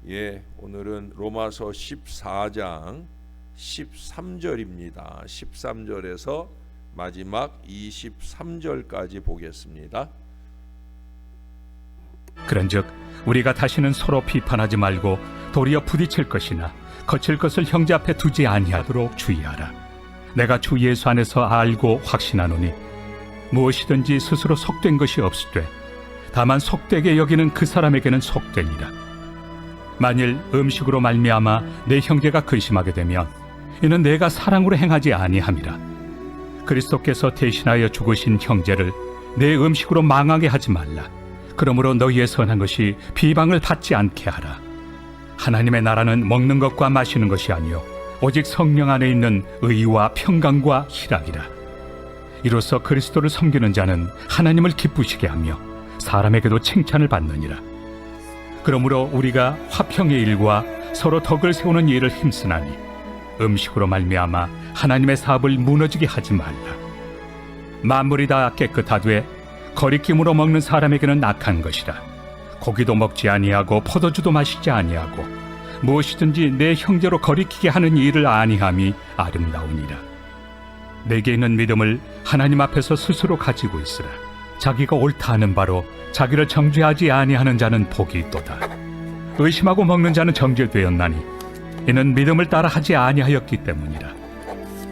오늘은 로마서 14장 13절입니다. 13절에서 마지막 23절까지 보겠습니다. 그런즉 우리가 다시는 서로 비판하지 말고 도리어 부딪힐 것이나 거칠 것을 형제 앞에 두지 아니하도록 주의하라. 내가 주 예수 안에서 알고 확신하노니 무엇이든지 스스로 속된 것이 없으되 다만 속되게 여기는 그 사람에게는 속되니라. 만일 음식으로 말미암아 내 형제가 근심하게 되면 이는 내가 사랑으로 행하지 아니함이라. 그리스도께서 대신하여 죽으신 형제를 내 음식으로 망하게 하지 말라. 그러므로 너희의 선한 것이 비방을 받지 않게 하라. 하나님의 나라는 먹는 것과 마시는 것이 아니요 오직 성령 안에 있는 의와 평강과 희락이라. 이로써 그리스도를 섬기는 자는 하나님을 기쁘시게 하며 사람에게도 칭찬을 받느니라. 그러므로 우리가 화평의 일과 서로 덕을 세우는 일을 힘쓰나니 음식으로 말미암아 하나님의 사업을 무너지게 하지 말라. 만물이 다 깨끗하되 거리낌으로 먹는 사람에게는 악한 것이라. 고기도 먹지 아니하고 포도주도 마시지 아니하고 무엇이든지 내 형제로 거리키게 하는 일을 아니함이 아름다우니라. 내게 있는 믿음을 하나님 앞에서 스스로 가지고 있으라. 자기가 옳다 하는 바로 자기를 정죄하지 아니하는 자는 복이 있도다. 의심하고 먹는 자는 정죄되었나니 이는 믿음을 따라 하지 아니하였기 때문이라.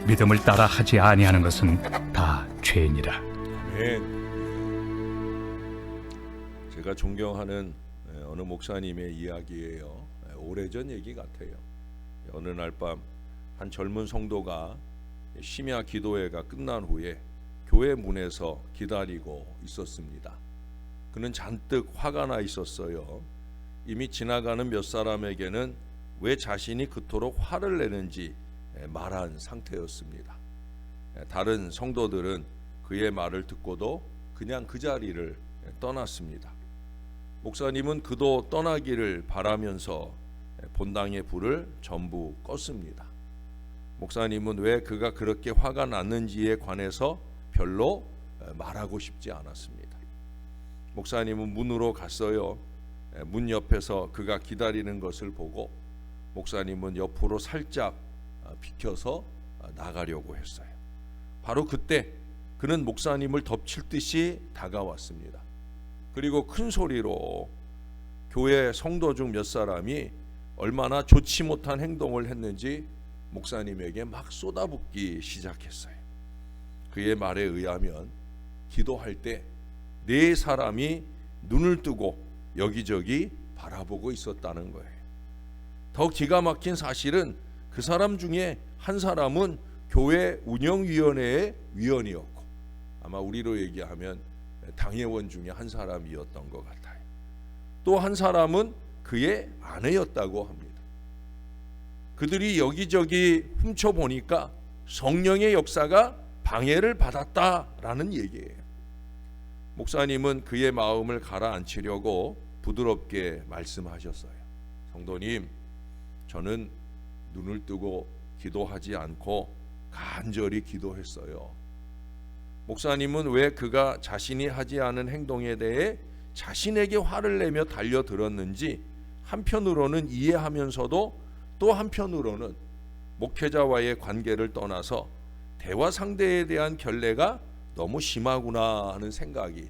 믿음을 따라 하지 아니하는 것은 다 죄니라. 아멘. 제가 존경하는 어느 목사님의 이야기예요. 오래전 얘기 같아요. 어느 날 밤 한 젊은 성도가 심야 기도회가 끝난 후에 교회 문에서 기다리고 있었습니다. 그는 잔뜩 화가 나 있었어요. 이미 지나가는 몇 사람에게는 왜 자신이 그토록 화를 내는지 말한 상태였습니다. 다른 성도들은 그의 말을 듣고도 그냥 그 자리를 떠났습니다. 목사님은 그도 떠나기를 바라면서 본당의 불을 전부 껐습니다. 목사님은 왜 그가 그렇게 화가 났는지에 관해서 별로 말하고 싶지 않았습니다. 목사님은 문으로 갔어요. 문 옆에서 그가 기다리는 것을 보고 목사님은 옆으로 살짝 비켜서 나가려고 했어요. 바로 그때 그는 목사님을 덮칠 듯이 다가왔습니다. 그리고 큰 소리로 교회 성도 중 몇 사람이 얼마나 좋지 못한 행동을 했는지 목사님에게 막 쏟아붓기 시작했어요. 그의 말에 의하면 기도할 때 네 사람이 눈을 뜨고 여기저기 바라보고 있었다는 거예요. 더 기가 막힌 사실은 그 사람 중에 한 사람은 교회 운영위원회의 위원이었고 아마 우리로 얘기하면 당회원 중에 한 사람이었던 것 같아요. 또 한 사람은 그의 아내였다고 합니다. 그들이 여기저기 훔쳐보니까 성령의 역사가 방해를 받았다라는 얘기예요. 목사님은 그의 마음을 가라앉히려고 부드럽게 말씀하셨어요. 성도님, 저는 눈을 뜨고 기도하지 않고 간절히 기도했어요. 목사님은 왜 그가 자신이 하지 않은 행동에 대해 자신에게 화를 내며 달려들었는지 한편으로는 이해하면서도 또 한편으로는 목회자와의 관계를 떠나서 대화 상대에 대한 결례가 너무 심하구나 하는 생각이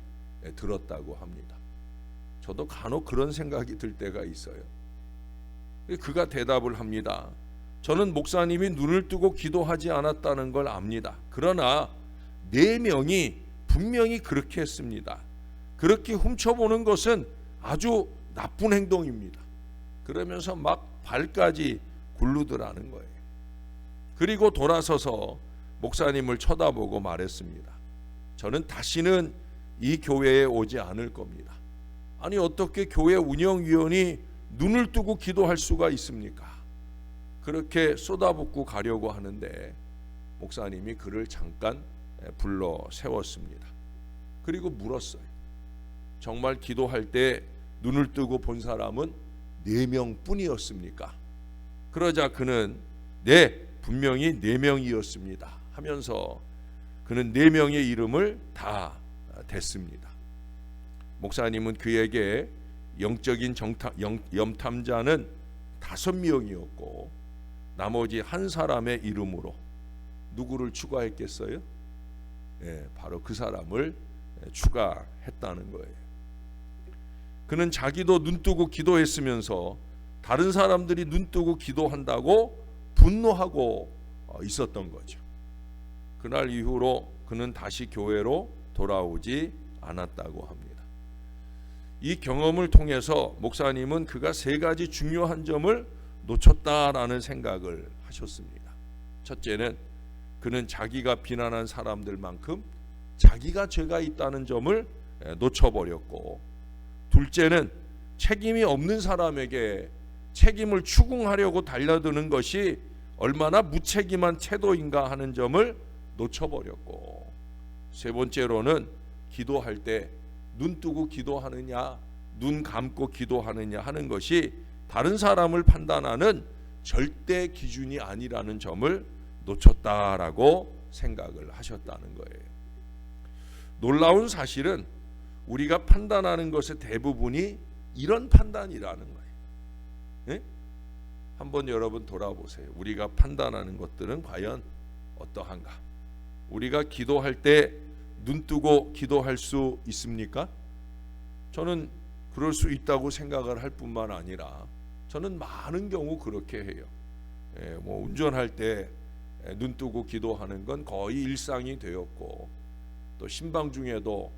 들었다고 합니다. 저도 간혹 그런 생각이 들 때가 있어요. 그가 대답을 합니다. 저는 목사님이 눈을 뜨고 기도하지 않았다는 걸 압니다. 그러나 4명이 분명히 그렇게 했습니다. 그렇게 훔쳐보는 것은 아주 나쁜 행동입니다. 그러면서 막 발까지 굴르더라는 거예요. 그리고 돌아서서 목사님을 쳐다보고 말했습니다. 저는 다시는 이 교회에 오지 않을 겁니다. 아니 어떻게 교회 운영위원이 눈을 뜨고 기도할 수가 있습니까? 그렇게 쏟아붓고 가려고 하는데 목사님이 그를 잠깐 불러 세웠습니다. 그리고 물었어요. 정말 기도할 때 눈을 뜨고 본 사람은 4명 뿐이었습니까? 그러자 그는 네, 분명히 4명이었습니다 하면서 그는 4명의 이름을 다 댔습니다. 목사님은 그에게 영적인 염탐자는 5명이었고 나머지 한 사람의 이름으로 누구를 추가했겠어요? 바로 그 사람을 추가했다는 거예요. 그는 자기도 눈뜨고 기도했으면서 다른 사람들이 눈뜨고 기도한다고 분노하고 있었던 거죠. 그날 이후로 그는 다시 교회로 돌아오지 않았다고 합니다. 이 경험을 통해서 목사님은 그가 3가지 중요한 점을 놓쳤다라는 생각을 하셨습니다. 첫째는 그는 자기가 비난한 사람들만큼 자기가 죄가 있다는 점을 놓쳐버렸고, 둘째는 책임이 없는 사람에게 책임을 추궁하려고 달려드는 것이 얼마나 무책임한 태도인가 하는 점을 놓쳐버렸고, 세 번째로는 기도할 때 눈 뜨고 기도하느냐 눈 감고 기도하느냐 하는 것이 다른 사람을 판단하는 절대 기준이 아니라는 점을 놓쳤다라고 생각을 하셨다는 거예요. 놀라운 사실은 우리가 판단하는 것의 대부분이 이런 판단이라는 거예요. 네? 한번 여러분 돌아보세요. 우리가 판단하는 것들은 과연 어떠한가? 우리가 기도할 때 눈 뜨고 기도할 수 있습니까? 저는 그럴 수 있다고 생각을 할 뿐만 아니라 저는 많은 경우 그렇게 해요. 운전할 때 눈 뜨고 기도하는 건 거의 일상이 되었고, 또 신방 중에도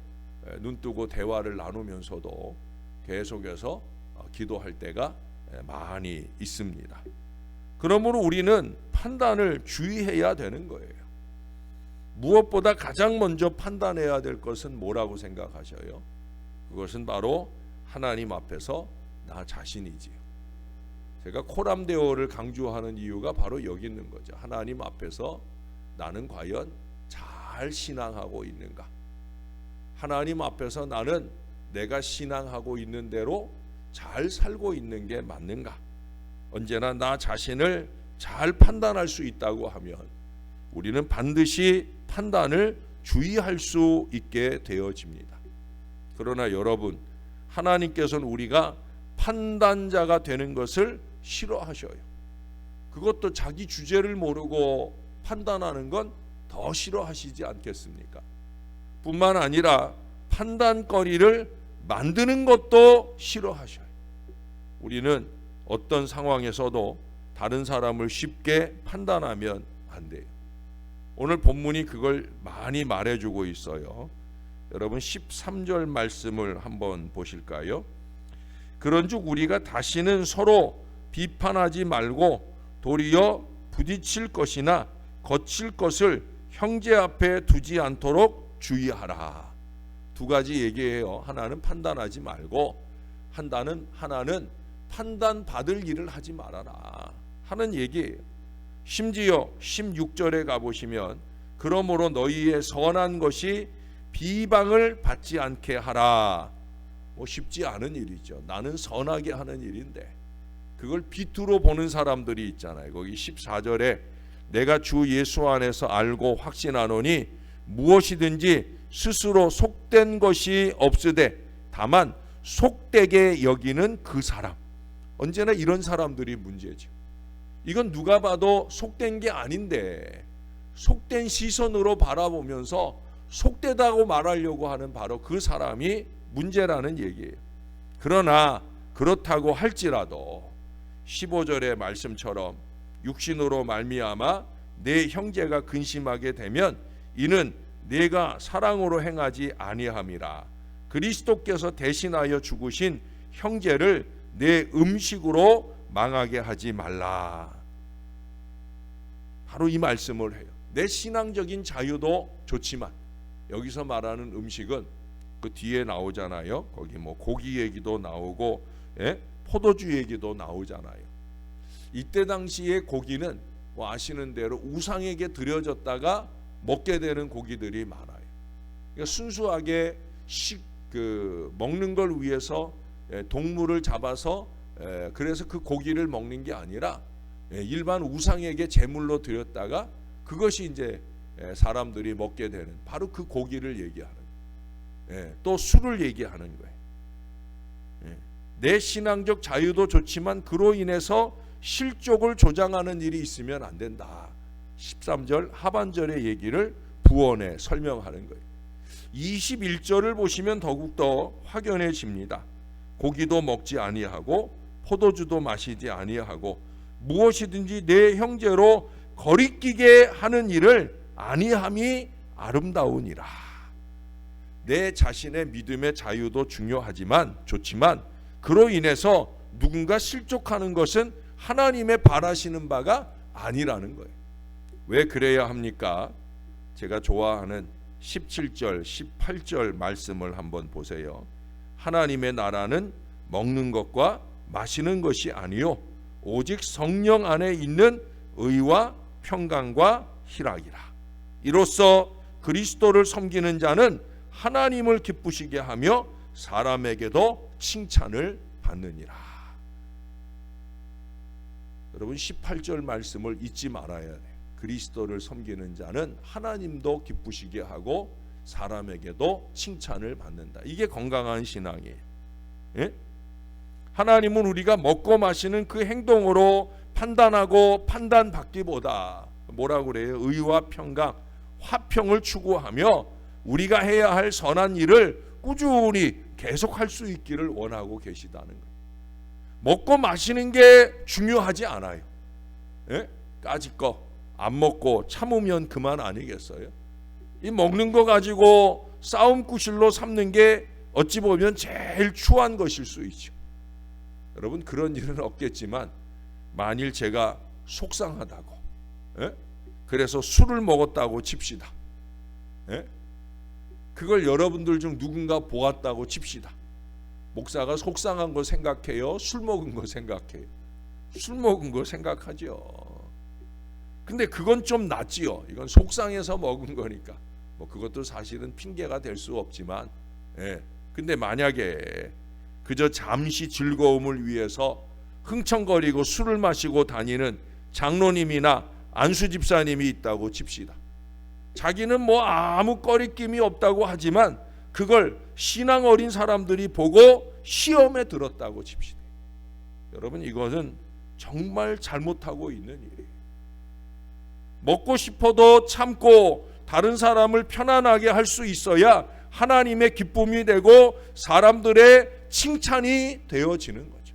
눈 뜨고 대화를 나누면서도 계속해서 기도할 때가 많이 있습니다. 그러므로 우리는 판단을 주의해야 되는 거예요. 무엇보다 가장 먼저 판단해야 될 것은 뭐라고 생각하셔요? 그것은 바로 하나님 앞에서 나 자신이지요. 제가 코람데오를 강조하는 이유가 바로 여기 있는 거죠. 하나님 앞에서 나는 과연 잘 신앙하고 있는가? 하나님 앞에서 나는 내가 신앙하고 있는 대로 잘 살고 있는 게 맞는가? 언제나 나 자신을 잘 판단할 수 있다고 하면 우리는 반드시 판단을 주의할 수 있게 되어집니다. 그러나 여러분, 하나님께서는 우리가 판단자가 되는 것을 싫어하셔요. 그것도 자기 주제를 모르고 판단하는 건 더 싫어하시지 않겠습니까? 뿐만 아니라 판단거리를 만드는 것도 싫어하셔요. 우리는 어떤 상황에서도 다른 사람을 쉽게 판단하면 안 돼요. 오늘 본문이 그걸 많이 말해주고 있어요. 여러분 13절 말씀을 한번 보실까요? 그런즉 우리가 다시는 서로 비판하지 말고 도리어 부딪힐 것이나 거칠 것을 형제 앞에 두지 않도록 주의하라. 2가지 얘기예요. 하나는 판단하지 말고, 하나는 판단받을 일을 하지 말아라 하는 얘기예요. 심지어 16절에 가보시면 그러므로 너희의 선한 것이 비방을 받지 않게 하라. 쉽지 않은 일이죠. 나는 선하게 하는 일인데 그걸 비투로 보는 사람들이 있잖아요. 거기 14절에 내가 주 예수 안에서 알고 확신하노니 무엇이든지 스스로 속된 것이 없으되 다만 속되게 여기는 그 사람. 언제나 이런 사람들이 문제죠. 이건 누가 봐도 속된 게 아닌데 속된 시선으로 바라보면서 속되다고 말하려고 하는 바로 그 사람이 문제라는 얘기예요. 그러나 그렇다고 할지라도 15절의 말씀처럼 육신으로 말미암아 내 형제가 근심하게 되면 이는 내가 사랑으로 행하지 아니함이라. 그리스도께서 대신하여 죽으신 형제를 내 음식으로 망하게 하지 말라. 바로 이 말씀을 해요. 내 신앙적인 자유도 좋지만 여기서 말하는 음식은 그 뒤에 나오잖아요. 거기 고기 얘기도 나오고 포도주 얘기도 나오잖아요. 이때 당시에 고기는 아시는 대로 우상에게 드려졌다가 먹게 되는 고기들이 많아요. 그러니까 순수하게 먹는 걸 위해서 동물을 잡아서 그래서 그 고기를 먹는 게 아니라 일반 우상에게 제물로 드렸다가 그것이 이제 사람들이 먹게 되는 바로 그 고기를 얘기하는, 또 술을 얘기하는 거예요. 내 신앙적 자유도 좋지만 그로 인해서 실족을 조장하는 일이 있으면 안 된다. 13절 하반절의 얘기를 부언해 설명하는 거예요. 21절을 보시면 더욱더 확연해집니다. 고기도 먹지 아니하고 포도주도 마시지 아니하고 무엇이든지 내 형제로 거리끼게 하는 일을 아니함이 아름다우니라. 내 자신의 믿음의 자유도 중요하지만 좋지만 그로 인해서 누군가 실족하는 것은 하나님의 바라시는 바가 아니라는 거예요. 왜 그래야 합니까? 제가 좋아하는 17절, 18절 말씀을 한번 보세요. 하나님의 나라는 먹는 것과 마시는 것이 아니요 오직 성령 안에 있는 의와 평강과 희락이라. 이로써 그리스도를 섬기는 자는 하나님을 기쁘시게 하며 사람에게도 칭찬을 받느니라. 여러분 18절 말씀을 잊지 말아야 돼요. 그리스도를 섬기는 자는 하나님도 기쁘시게 하고 사람에게도 칭찬을 받는다. 이게 건강한 신앙이에요. 예? 하나님은 우리가 먹고 마시는 그 행동으로 판단하고 판단받기보다 뭐라고 그래요? 의와 평강, 화평을 추구하며 우리가 해야 할 선한 일을 꾸준히 계속할 수 있기를 원하고 계시다는 거예요. 먹고 마시는 게 중요하지 않아요. 예? 까짓 거 안 먹고 참으면 그만 아니겠어요? 이 먹는 거 가지고 싸움 구실로 삼는 게 어찌 보면 제일 추한 것일 수 있죠. 여러분 그런 일은 없겠지만 만일 제가 속상하다고, 예? 그래서 술을 먹었다고 칩시다. 예? 그걸 여러분들 중 누군가 보았다고 칩시다. 목사가 속상한 거 생각해요? 술 먹은 거 생각해요? 술 먹은 거 생각하죠. 근데 그건 좀 낫지요. 이건 속상해서 먹은 거니까. 뭐 그것도 사실은 핑계가 될 수 없지만, 예. 근데 만약에 그저 잠시 즐거움을 위해서 흥청거리고 술을 마시고 다니는 장로님이나 안수 집사님이 있다고 칩시다. 자기는 뭐 아무 꺼리낌이 없다고 하지만 그걸 신앙 어린 사람들이 보고 시험에 들었다고 칩시다. 여러분 이것은 정말 잘못하고 있는 일이에요. 먹고 싶어도 참고 다른 사람을 편안하게 할 수 있어야 하나님의 기쁨이 되고 사람들의 칭찬이 되어지는 거죠.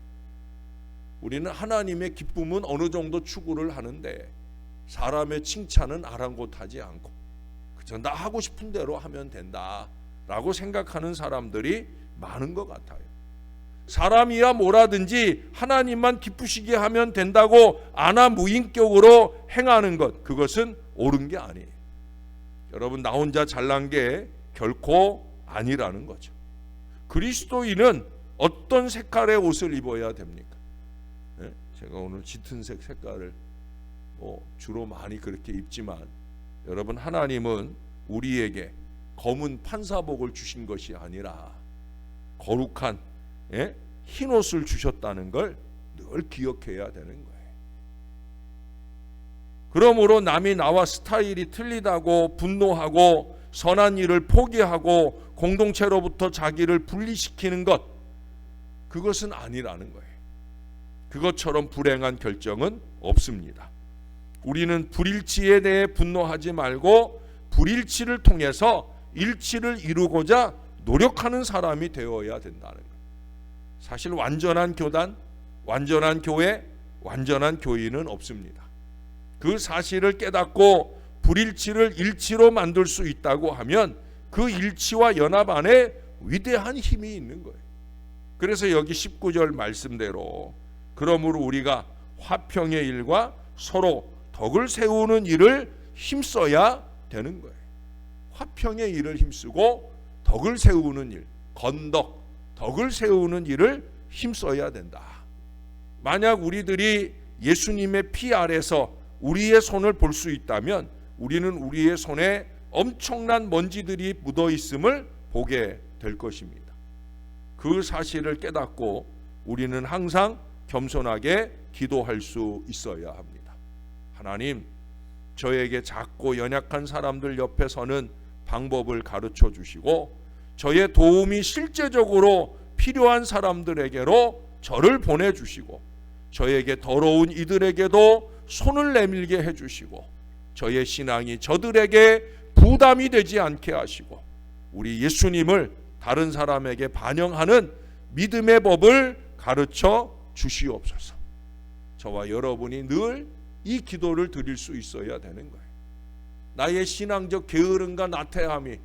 우리는 하나님의 기쁨은 어느 정도 추구를 하는데 사람의 칭찬은 아랑곳하지 않고 그저 나 하고 싶은 대로 하면 된다라고 생각하는 사람들이 많은 것 같아요. 사람이야 뭐라든지 하나님만 기쁘시게 하면 된다고 안하무인격으로 행하는 것, 그것은 옳은 게 아니에요. 여러분 나 혼자 잘난 게 결코 아니라는 거죠. 그리스도인은 어떤 색깔의 옷을 입어야 됩니까? 네? 제가 오늘 짙은색 색깔을 주로 많이 그렇게 입지만 여러분 하나님은 우리에게 검은 판사복을 주신 것이 아니라 거룩한 흰 옷을 주셨다는 걸 늘 기억해야 되는 거예요. 그러므로 남이 나와 스타일이 틀리다고 분노하고 선한 일을 포기하고 공동체로부터 자기를 분리시키는 것, 그것은 아니라는 거예요. 그것처럼 불행한 결정은 없습니다. 우리는 불일치에 대해 분노하지 말고 불일치를 통해서 일치를 이루고자 노력하는 사람이 되어야 된다는 거예요. 사실 완전한 교단, 완전한 교회, 완전한 교인은 없습니다. 그 사실을 깨닫고 불일치를 일치로 만들 수 있다고 하면 그 일치와 연합 안에 위대한 힘이 있는 거예요. 그래서 여기 19절 말씀대로 그러므로 우리가 화평의 일과 서로 덕을 세우는 일을 힘써야 되는 거예요. 화평의 일을 힘쓰고 덕을 세우는 일, 건덕, 덕을 세우는 일을 힘써야 된다. 만약 우리들이 예수님의 피 아래서 우리의 손을 볼 수 있다면 우리는 우리의 손에 엄청난 먼지들이 묻어 있음을 보게 될 것입니다. 그 사실을 깨닫고 우리는 항상 겸손하게 기도할 수 있어야 합니다. 하나님, 저에게 작고 연약한 사람들 옆에 서는 방법을 가르쳐 주시고 저의 도움이 실제적으로 필요한 사람들에게로 저를 보내주시고 저에게 더러운 이들에게도 손을 내밀게 해주시고 저의 신앙이 저들에게 부담이 되지 않게 하시고 우리 예수님을 다른 사람에게 반영하는 믿음의 법을 가르쳐 주시옵소서. 저와 여러분이 늘 이 기도를 드릴 수 있어야 되는 거예요. 나의 신앙적 게으름과 나태함이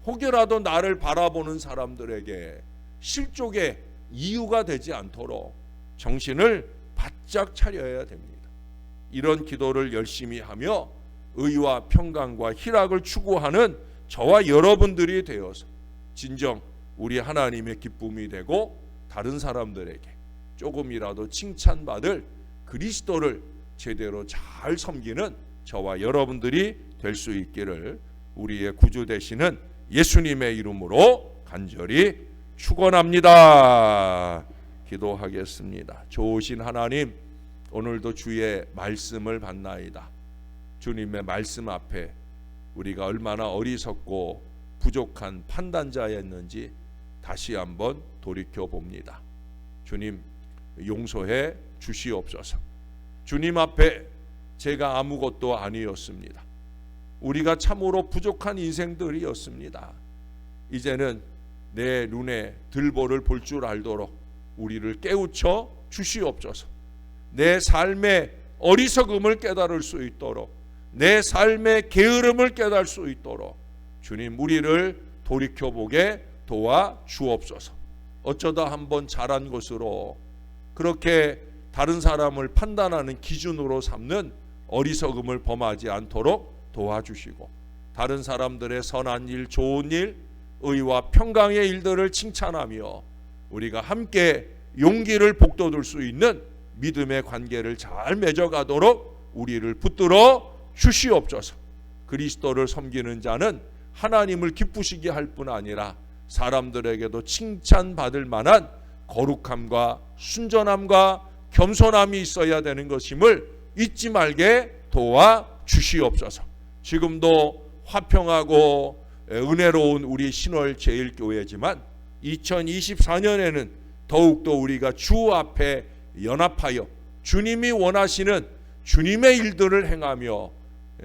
혹여라도 나를 바라보는 사람들에게 실족의 이유가 되지 않도록 정신을 바짝 차려야 됩니다. 이런 기도를 열심히 하며 의와 평강과 희락을 추구하는 저와 여러분들이 되어서 진정 우리 하나님의 기쁨이 되고 다른 사람들에게 조금이라도 칭찬받을 그리스도를 제대로 잘 섬기는 저와 여러분들이 될 수 있기를 우리의 구주 되시는 예수님의 이름으로 간절히 축원합니다. 기도하겠습니다. 좋으신 하나님, 오늘도 주의 말씀을 받나이다. 주님의 말씀 앞에 우리가 얼마나 어리석고 부족한 판단자였는지 다시 한번 돌이켜 봅니다. 주님, 용서해 주시옵소서. 주님 앞에 제가 아무것도 아니었습니다. 우리가 참으로 부족한 인생들이었습니다. 이제는 내 눈에 들보를 볼 줄 알도록 우리를 깨우쳐 주시옵소서. 내 삶의 어리석음을 깨달을 수 있도록, 내 삶의 게으름을 깨달을 수 있도록 주님 우리를 돌이켜보게 도와 주옵소서. 어쩌다 한번 잘한 것으로 그렇게 다른 사람을 판단하는 기준으로 삼는 어리석음을 범하지 않도록 도와주시고 다른 사람들의 선한 일, 좋은 일, 의와 평강의 일들을 칭찬하며 우리가 함께 용기를 북돋을 수 있는 믿음의 관계를 잘 맺어가도록 우리를 붙들어 주시옵소서. 그리스도를 섬기는 자는 하나님을 기쁘시게 할 뿐 아니라 사람들에게도 칭찬받을 만한 거룩함과 순전함과 겸손함이 있어야 되는 것임을 잊지 말게 도와 주시옵소서. 지금도 화평하고 은혜로운 우리 신월제일교회지만 2024년에는 더욱더 우리가 주 앞에 연합하여 주님이 원하시는 주님의 일들을 행하며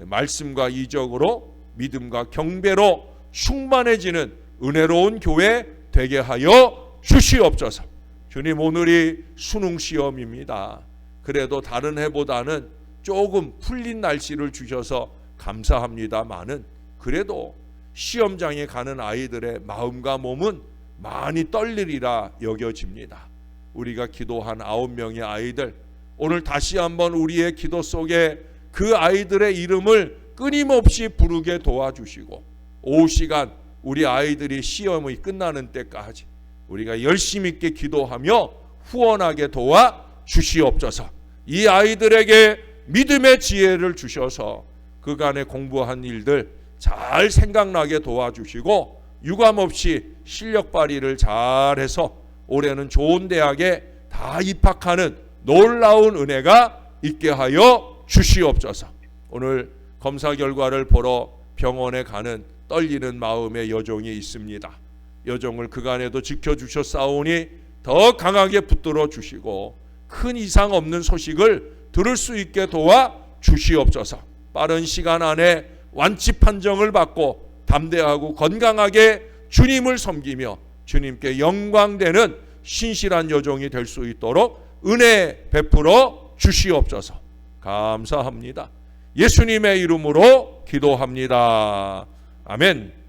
말씀과 이적으로 믿음과 경배로 충만해지는 은혜로운 교회 되게 하여 주시옵소서. 주님, 오늘이 수능시험입니다. 그래도 다른 해보다는 조금 풀린 날씨를 주셔서 감사합니다마는 그래도 시험장에 가는 아이들의 마음과 몸은 많이 떨리리라 여겨집니다. 우리가 기도한 9명의 아이들, 오늘 다시 한번 우리의 기도 속에 그 아이들의 이름을 끊임없이 부르게 도와주시고 오후 시간 우리 아이들이 시험이 끝나는 때까지 우리가 열심히 있게 기도하며 후원하게 도와 주시옵소서. 이 아이들에게 믿음의 지혜를 주셔서 그간에 공부한 일들 잘 생각나게 도와주시고 유감없이 실력 발휘를 잘해서 올해는 좋은 대학에 다 입학하는 놀라운 은혜가 있게 하여 주시옵소서. 오늘 검사 결과를 보러 병원에 가는 떨리는 마음의 여종이 있습니다. 여종을 그간에도 지켜주셨사오니 더 강하게 붙들어 주시고 큰 이상 없는 소식을 들을 수 있게 도와 주시옵소서. 빠른 시간 안에 완치 판정을 받고 담대하고 건강하게 주님을 섬기며 주님께 영광되는 신실한 여종이 될 수 있도록 은혜 베풀어 주시옵소서. 감사합니다. 예수님의 이름으로 기도합니다. 아멘.